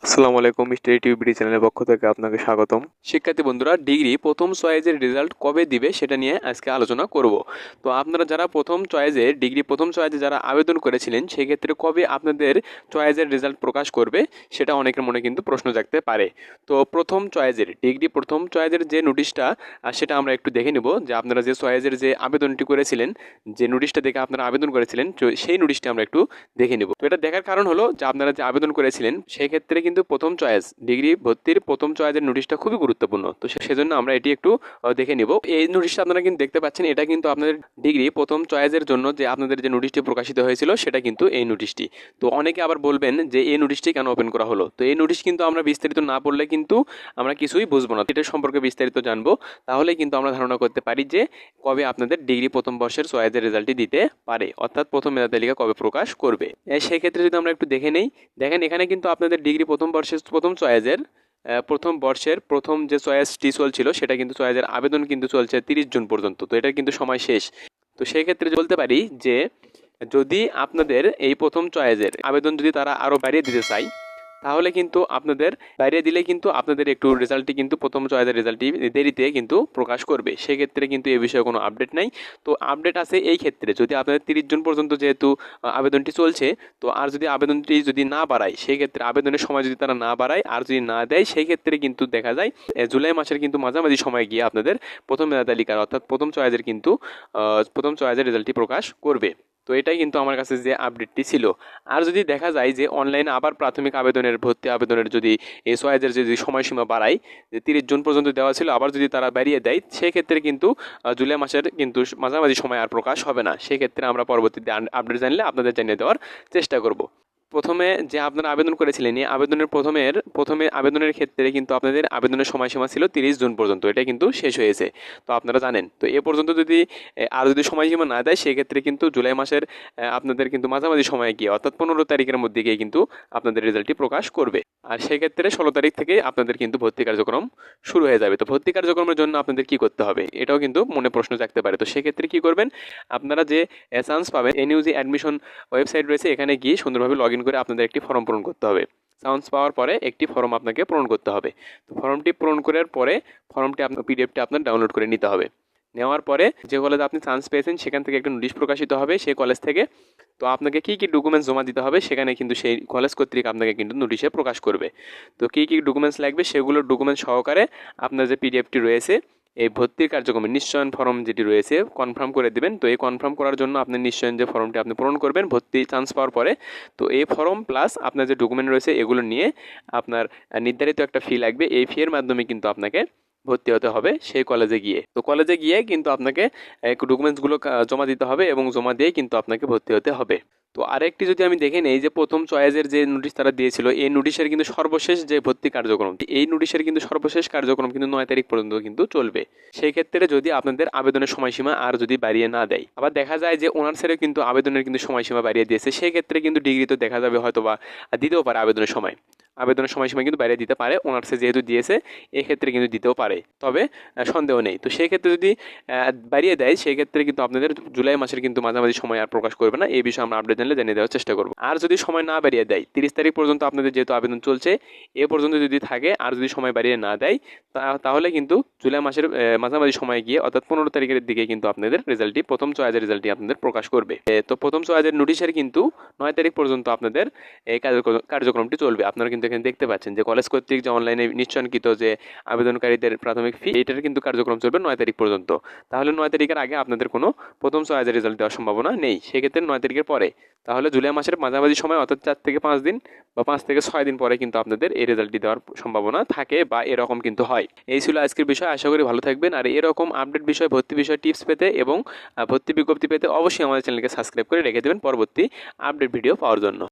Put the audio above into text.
আসসালামু আলাইকুম, স্টাডি টিউবিডি চ্যানেলের পক্ষ থেকে আপনাকে স্বাগতম। শিক্ষার্থী বন্ধুরা, ডিগ্রি প্রথম চয়েসের রেজাল্ট কবে দিবে সেটা নিয়ে আজকে আলোচনা করব। তো আপনারা যারা প্রথম চয়েসে ডিগ্রি প্রথম চয়েসে যারা আবেদন করেছিলেন সেক্ষেত্রে কবে আপনাদের চয়েসের রেজাল্ট প্রকাশ করবে সেটা অনেকের মনে কিন্তু প্রশ্ন জাগতে পারে। তো প্রথম চয়েসের ডিগ্রি প্রথম চয়েসের যে নোটিশটা সেটা আমরা একটু দেখে নিব, যে আপনারা যে চয়েসের যে আবেদনটি করেছিলেন, যে নোটিশটা দেখে আপনারা আবেদন করেছিলেন সেই নোটিশটি আমরা একটু দেখে নিব। তো এটা দেখার কারণ হলো যে আপনারা যে আবেদন করেছিলেন সেই ক্ষেত্রে কিন্তু প্রথম চয়েস ডিগ্রি ভর্তির প্রথম চয়েসের নোটিশটা খুবই গুরুত্বপূর্ণ। তো সেজন্য আমরা এটি একটু দেখে নিব। এই নোটিশটা আপনারা কিন্তু দেখতে পাচ্ছেন, এটা কিন্তু আপনাদের ডিগ্রি প্রথম চয়েসের জন্য যে আপনাদের যে নোটিশটি প্রকাশিত হয়েছিল সেটা কিন্তু এই নোটিশটি। তো অনেকে আবার বলবেন যে এই নোটিশটি কেন ওপেন করা হলো। তো এই নোটিশ কিন্তু আমরা বিস্তারিত না পড়লে কিন্তু আমরা কিছুই বুঝবো না। এটা সম্পর্কে বিস্তারিত জানবো, তাহলে কিন্তু আমরা ধারণা করতে পারি যে কবে আপনাদের ডিগ্রি প্রথম বর্ষের চয়েসের রেজাল্টটি দিতে পারে, অর্থাৎ প্রথম মেধা তালিকা কবে প্রকাশ করবে। সেক্ষেত্রে যদি আমরা একটু দেখে নেই, দেখেন এখানে কিন্তু আপনাদের ডিগ্রি প্রথম বর্ষের প্রথম চয়েসের প্রথম বর্ষের প্রথম যে চয়েসটি চলছিল সেটা কিন্তু চয়েসের আবেদন কিন্তু চলছে 30 জুন পর্যন্ত। তো এটার কিন্তু সময় শেষ। তো সেই ক্ষেত্রে বলতে পারি যে যদি আপনাদের এই প্রথম চয়েসের আবেদন যদি তারা আরও বাড়িয়ে দিতে চায়, তাহলে কিন্তু আপনাদের বাইরে দিলে কিন্তু আপনাদের একটু রেজাল্টটি কিন্তু প্রথম চয়েসের রেজাল্টটি দেরিতে কিন্তু প্রকাশ করবে। সেক্ষেত্রে কিন্তু এই বিষয়ে কোনো আপডেট নাই। তো আপডেট আছে এই ক্ষেত্রে যদি আপনাদের 30 জুন পর্যন্ত যেহেতু আবেদনটি চলছে, তো আর যদি আবেদনটি যদি না বাড়ায়, সেই ক্ষেত্রে আবেদনের সময় যদি তারা না বাড়ায় আর যদি না দেয়, সেই ক্ষেত্রে কিন্তু দেখা যায় জুলাই মাসের কিন্তু মাঝামাঝি সময় গিয়ে আপনাদের প্রথম মেধা তালিকার অর্থাৎ প্রথম চয়েসের কিন্তু প্রথম চয়েসের রেজাল্টটি প্রকাশ করবে। তো এটাই কিন্তু আমার কাছে যে আপডেটটি ছিল। আর যদি দেখা যায় যে অনলাইনে আবার প্রাথমিক আবেদনের ভর্তি আবেদনের যদি এই চয়েসের যদি সময়সীমা বাড়ায়, যে 30 জুন পর্যন্ত দেওয়া ছিল আবার যদি তারা বাড়িয়ে দেয়, সেক্ষেত্রে কিন্তু জুলাই মাসের কিন্তু মাঝামাঝি সময় আর প্রকাশ হবে না। সেক্ষেত্রে আমরা পরবর্তীতে আপডেট জানলে আপনাদের জানিয়ে দেওয়ার চেষ্টা করব। প্রথমে যে আপনারা আবেদন করেছিলেন এই আবেদনের প্রথমে আবেদনের ক্ষেত্রে কিন্তু আপনাদের আবেদনের সময়সীমা ছিল 30 জুন পর্যন্ত, এটা কিন্তু শেষ হয়েছে। তো আপনারা জানেন, তো এ পর্যন্ত যদি আর যদি সময়সীমা না দেয় সেক্ষেত্রে কিন্তু জুলাই মাসের আপনাদের কিন্তু মাঝামাঝি সময়ে গিয়ে অর্থাৎ 15 তারিখের মধ্যে গিয়ে কিন্তু আপনাদের রেজাল্টটি প্রকাশ করবে। আর সেক্ষেত্রে 16 তারিখ থেকে আপনাদের কিন্তু ভর্তি কার্যক্রম শুরু হয়ে যাবে। তো ভর্তি কার্যক্রমের জন্য আপনাদের কি করতে হবে এটাও কিন্তু মনে প্রশ্ন জাগতে পারে। তো সেক্ষেত্রে কি করবেন, আপনারা যে চান্স পাবেন এনইউজি অ্যাডমিশন ওয়েবসাইট রয়েছে, এখানে গিয়ে সুন্দরভাবে লগ ইন করে আপনাদের একটি ফর্ম পূরণ করতে হবে। চান্স পাওয়ার পরে একটি ফর্ম আপনাকে পূরণ করতে হবে। তো ফর্মটি পূরণ করার পরে ফর্মটি আপনার পিডিএফটি আপনার ডাউনলোড করে নিতে হবে। নেওয়ার পরে যে কলেজে আপনি চান্স পেয়েছেন সেখান থেকে একটা নোটিশ প্রকাশিত হবে সেই কলেজ থেকে। তো আপনাকে কী কী ডকুমেন্টস জমা দিতে হবে সেখানে কিন্তু সেই কলেজ কর্তৃক আপনাকে কিন্তু নোটিশে প্রকাশ করবে। তো কী কী ডকুমেন্টস লাগবে সেগুলোর ডকুমেন্টস সহকারে আপনার যে পিডিএফটি রয়েছে এই ভর্তির কার্যক্রমে নিশ্চয়ন ফর্ম যেটি রয়েছে কনফার্ম করে দেবেন। তো এই কনফার্ম করার জন্য আপনি নিশ্চয়ন যে ফর্মটি আপনি পূরণ করবেন ভর্তি চান্স পাওয়ার পরে, তো এই ফর্ম প্লাস আপনার যে ডকুমেন্ট রয়েছে এগুলো নিয়ে আপনার নির্ধারিত একটা ফি লাগবে। এই ফি এর মাধ্যমে কিন্তু আপনাকে ভর্তি হতে হবে সেই কলেজে গিয়ে। তো কলেজে গিয়ে কিন্তু আপনাকে ডকুমেন্টসগুলো জমা দিতে হবে এবং জমা দিয়ে কিন্তু আপনাকে ভর্তি হতে হবে। তো আরেকটি যদি আমি দেখে নেই যে প্রথম চয়েসের যে নোটিশ তারা দিয়েছিল এই নোটিশের কিন্তু সর্বশেষ যে ভর্তি কার্যক্রম, এই নোটিশের কিন্তু সর্বশেষ কার্যক্রম কিন্তু 9 তারিখ পর্যন্ত কিন্তু চলবে। সেই ক্ষেত্রে যদি আপনাদের আবেদনের সময়সীমা আর যদি বাড়িয়ে না দেয়, আবার দেখা যায় যে অনার্সেরও কিন্তু আবেদনের কিন্তু সময়সীমা বাড়িয়ে দিয়েছে, সেই ক্ষেত্রে কিন্তু ডিগ্রি তো দেখা যাবে হয়তো বা দিতেও পারে আবেদনের সময়সীমা কিন্তু বাইরে দিতে পারে। অনার্সে যেহেতু দিয়েছে এক্ষেত্রে কিন্তু দিতেও পারে, তবে সন্দেহ নেই। তো সেই ক্ষেত্রে যদি বাড়িয়ে দেয় সেই ক্ষেত্রে কিন্তু আপনাদের জুলাই মাসের কিন্তু মাঝামাঝি সময় আর প্রকাশ করবে না। এই বিষয়ে আমরা আপডেট জানলে জানিয়ে দেওয়ার চেষ্টা করব। আর যদি সময় না বাড়িয়ে দেয় 30 তারিখ পর্যন্ত আপনাদের যেহেতু আবেদন চলছে এ পর্যন্ত যদি থাকে আর যদি সময় বাড়িয়ে না দেয়, তাহলে কিন্তু জুলাই মাসের মাঝামাঝি সময় গিয়ে অর্থাৎ 15 তারিখের দিকে কিন্তু আপনাদের রেজাল্টটি প্রথম চয়েসের রেজাল্টটি আপনাদের প্রকাশ করবে। তো প্রথম চয়েসের নোটিশের কিন্তু 9 তারিখ পর্যন্ত আপনাদের এই কার্যক্রমটি চলবে। আপনারা কিন্তু এখানে দেখতে পাচ্ছেন যে কলেজ কর্তৃক যে অনলাইনে নিশ্চয়নকৃত যে আবেদনকারীদের প্রাথমিক ফি এটার কিন্তু কার্যক্রম চলবে 9 তারিখ পর্যন্ত। তাহলে 9 তারিখের আগে আপনাদের কোনো প্রথম চয়েসের রেজাল্ট দেওয়ার সম্ভাবনা নেই। সেক্ষেত্রে 9 তারিখের পরে, তাহলে জুলাই মাসের মাঝামাঝি সময় অর্থাৎ 4 থেকে 5 দিন বা 5 থেকে 6 দিন পরে কিন্তু আপনাদের এই রেজাল্টটি দেওয়ার সম্ভাবনা থাকে বা এরকম কিন্তু হয়। এই ছিল আজকের বিষয়, আশা করি ভালো থাকবেন। আর এরকম আপডেট বিষয় ভর্তি বিষয় টিপস পেতে এবং ভর্তি বিজ্ঞপ্তি পেতে অবশ্যই আমাদের চ্যানেলকে সাবস্ক্রাইব করে রেখে দেবেন পরবর্তী আপডেট ভিডিও পাওয়ার জন্য।